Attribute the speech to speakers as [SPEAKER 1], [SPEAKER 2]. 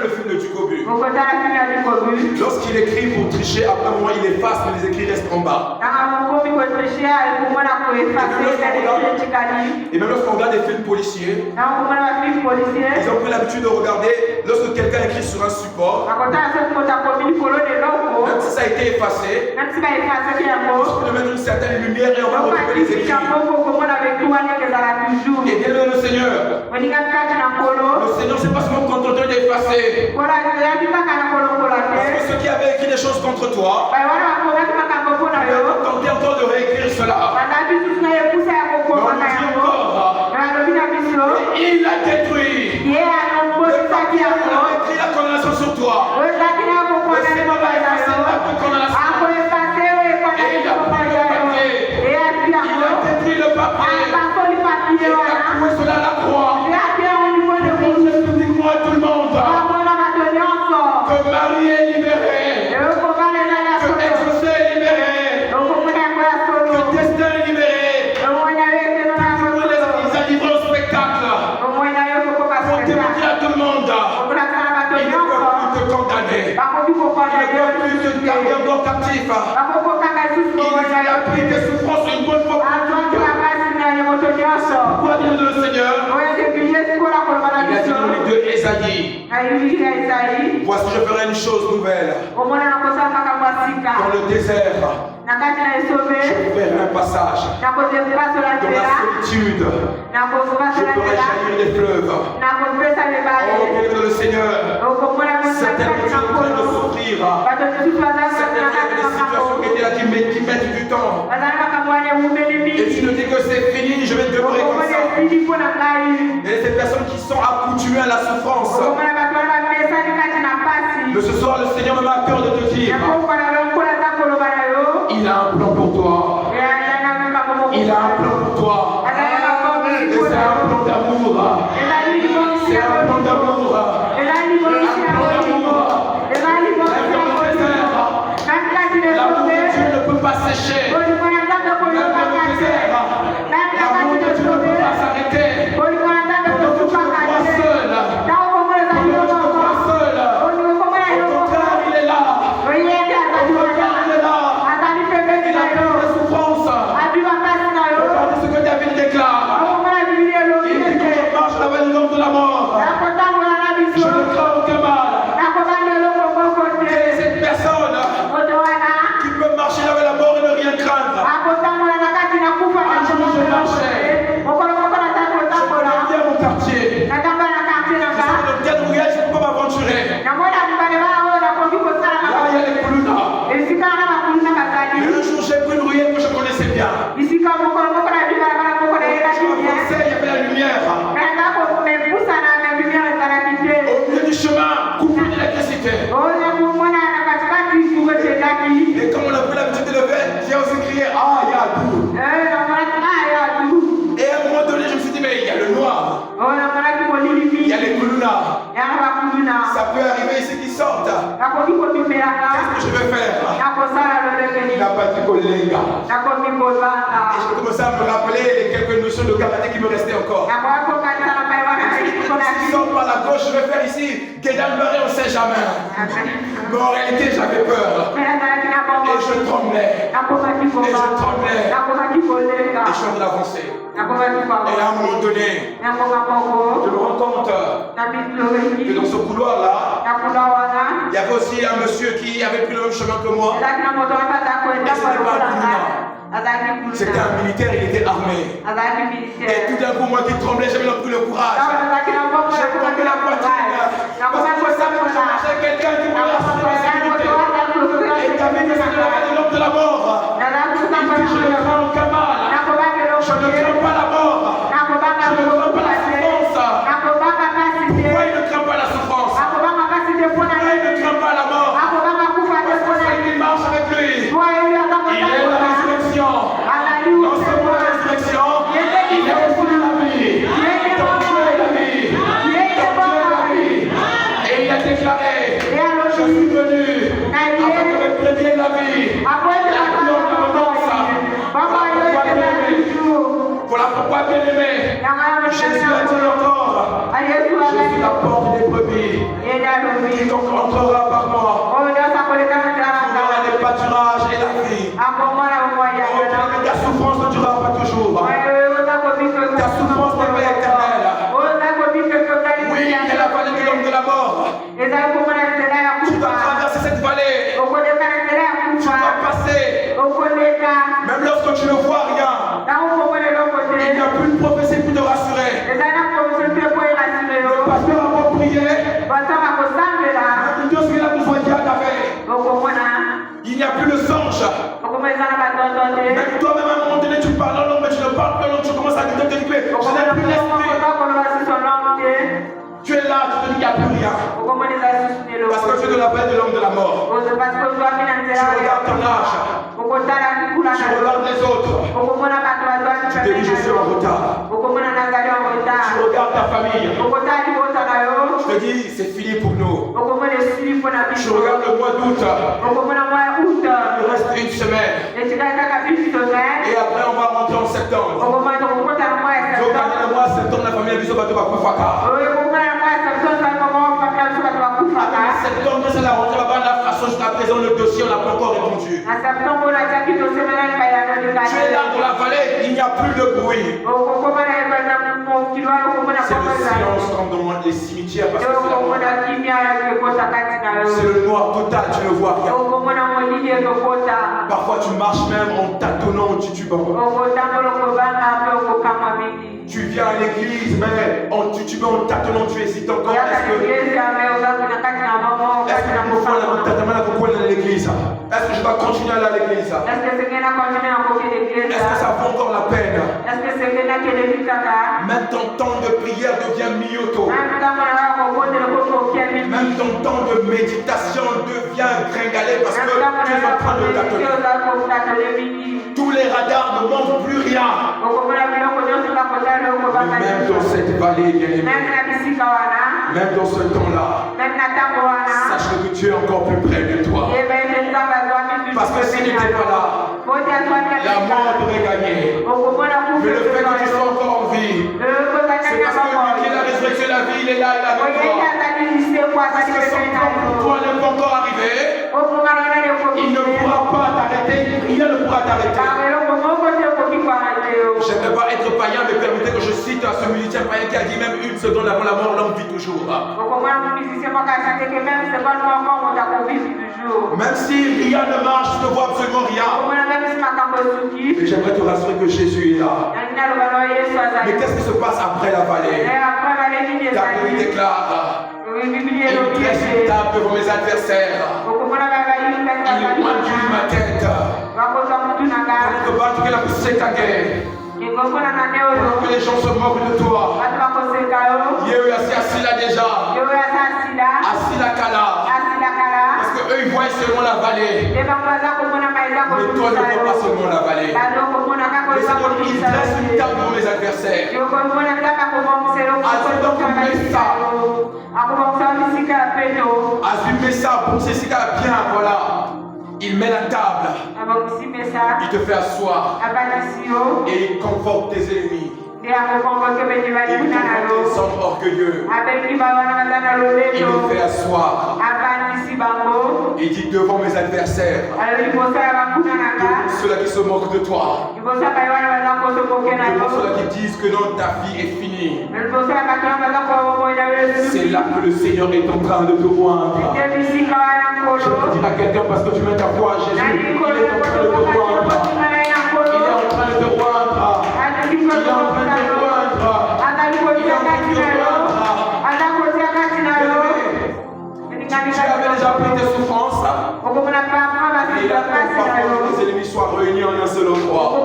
[SPEAKER 1] le film de Ducobu. Lorsqu'il écrit pour tricher, après un moment il efface, mais les écrits restent en bas. Et même lorsqu'on regarde des films policiers, ils ont pris l'habitude de regarder lorsque quelqu'un écrit sur un support, même si ça a été effacé, il suffit de mettre une certaine lumière et on va retrouver les écrits. Et bien le Seigneur, c'est pas seulement contre toi d'effacer. Parce que ceux qui avaient écrit des choses contre toi, ils ont tenté encore de réécrire cela. Mais on dit encore, il l'a détruit. Le papier a écrit la condamnation sur toi. Le Seigneur va effacer la condamnation. Et il a pris le papier. Il a détruit le papier. Et il a trouvé cela à la croix. Dites-moi à tout le monde que Marie est libérée. Que Exaucé est libéré. Que Destin est libéré. Ils a livré au spectacle. Pour démontrer à tout le monde. Ils ne peuvent plus te condamner. Ils ne peuvent plus te garder encore captif. Il a pris tes souffrances une bonne fois. Pourquoi bien de le Seigneur? Il a dit dans le livre de Ésaïe, voici je ferai une chose nouvelle. Dans le désert, je ferai un passage. Dans la solitude, je ferai jaillir les fleuves. Oh, bien de le Seigneur, certaines choses sont en train de souffrir. Certaines situations qui étaient là qui mettent du temps. Et tu nous dis que c'est fini, je vais demeurer comme ça. Et ces personnes qui sont accoutumées à la souffrance. Mais ce soir, le Seigneur me met à cœur de te dire, il a un plan pour toi. Il a un plan pour toi. Et c'est un plan d'amour. C'est un plan d'amour. L'amour de Dieu ne peut pas sécher. L'amour de Dieu ne peut pas s'arrêter. Et comme on a pris l'habitude de le faire, j'ai aussi crié ah, il y a tout. Et à un moment donné, je me suis dit, mais il y a le noir. Il y a les koulouna. Ça peut arriver ici qui sortent. Qu'est-ce que je vais faire? Il n'a pas dit collègue. Et j'ai commencé à me rappeler les quelques notions de karaté qui me restaient encore. Si sort par la gauche, je vais faire ici. Kedan Barré, on ne sait jamais. Mais en réalité, j'avais peur. Et je tremblais. Et je tremblais. Et je suis en train d'avancer. Et à un moment donné, je me rends compte que dans ce couloir-là, il y avait aussi un monsieur qui avait pris le même chemin que moi. Et c'était pas un Koulouna. C'était un militaire, il était armé. Et tout d'un coup, moi qui tremblais, j'avais non plus le courage. J'ai tombé la poitrine. Parce que je savais que je marchais quelqu'un qui voulait assurer ma sécurité. Et il avait dit que c'était l'homme de la mort. Il dit je ne crains aucun mal. Je ne crains pas la mort. Je ne crains pas la souffrance. Pourquoi il ne craint pas la souffrance? Pourquoi il ne craint pas la mort? Parce que celui qui marche avec lui, il est la résurrection. Dans ce mot de résurrection, il est aussi la vie. Donc Dieu est la vie. Et il a déclaré, je suis venu afin de me prédire la vie, la couleur de l'abondance, pour la pourquoi bien-aimé. Jésus a dit encore, Je suis la porte des brebis. Quiconque entrera par moi trouvera les pâturages et la vie. Mais ta souffrance ne durera pas toujours. Ta souffrance n'est pas éternelle. Oui, il y a la vallée de l'homme de la mort. Tu vas traverser cette vallée. Tu vas passer. Même lorsque tu ne vois rien, il n'y a plus de prophétie pour te rassurer. Le pasteur a beau prier, même Dieu qu'il a besoin d'y aller. Il n'y a plus de songe. Même toi-même à un moment donné, tu parles en langue, mais tu ne parles plus en langue, tu commences à te décliper. Je n'ai plus l'esprit. Tu es là, tu te dis qu'il n'y a plus rien. Parce que tu es de la vallée de l'homme de la mort. Tu regardes ton âge. Tu regardes les autres. Tu te dis je suis en retard. Tu regardes ta famille. Tu te dis c'est fini pour nous. Tu regardes le mois d'août. Il reste une semaine. Et après on va rentrer en septembre. Donc le mois de septembre, la famille a besoin de septembre, c'est la rentrée là-bas, la façon jusqu'à présent, le dossier, on n'a pas encore répondu. Tu es là dans la vallée, il n'y a plus de bruit. C'est le silence comme dans les cimetières parce que c'est le noir total, tu ne vois rien. Parfois tu marches même en tâtonnant, en titubant. Tu viens à l'église, mais en titubant, en tâtonnant, tu hésites encore. Est-ce que je dois continuer à aller à l'église? Est-ce que ça vaut encore la peine? Même ton temps de prière devient mioto. Même ton temps de méditation devient gringalé parce que tu es en train de tâtonner. Tous les radars ne montrent plus rien. Mais même dans cette vallée, bien aimé, même dans ce temps-là, sache que Dieu est encore plus près de toi. Parce que s'il n'était pas là, la mort t'aurait gagné. Mais le fait que tu sois encore en vie, c'est parce que lui qui est la résurrection de la vie, il est là, il est avec toi. Parce que son plan pour toi n'est pas encore arrivé, il ne pourra pas t'arrêter, rien ne pourra t'arrêter. Je ne veux pas être païen, mais permettez que je cite ce musicien païen qui a dit même une seconde avant la mort, l'homme vit toujours. Même si rien ne marche, tu ne vois absolument rien. Mais j'aimerais te rassurer que Jésus est là. Mais qu'est-ce qui se passe après la vallée? Ta Bible déclare: il dresse une table devant mes adversaires. Il pointe ma tête. Pour battre la poussée ta guerre. Pour que les gens se moquent de toi. Yéhu est assis là déjà. Assis là Kala. Parce que eux ils voient seulement la vallée. Mais toi ne vois pas seulement la vallée. Mais c'est donc il dresse une table devant mes adversaires. Azul Messa, pour c'est bien, voilà. Il met la table. Il te fait asseoir. Et il conforte tes ennemis. Il sont orgueilleux. Il me fait asseoir. Il dit devant mes adversaires, devant ceux-là qui se moquent de toi, devant ceux-là qui disent que non, ta vie est finie. C'est là que le Seigneur est en train de te oindre. Je peux dire à quelqu'un parce que tu mets ta foi à Jésus, il est en train de te oindre. Il est en train de te oindre. Il est en train de te oindre. Tu avais déjà pris tes souffrances. Et il a fait parfois que tes ennemis soient réunis en un seul endroit.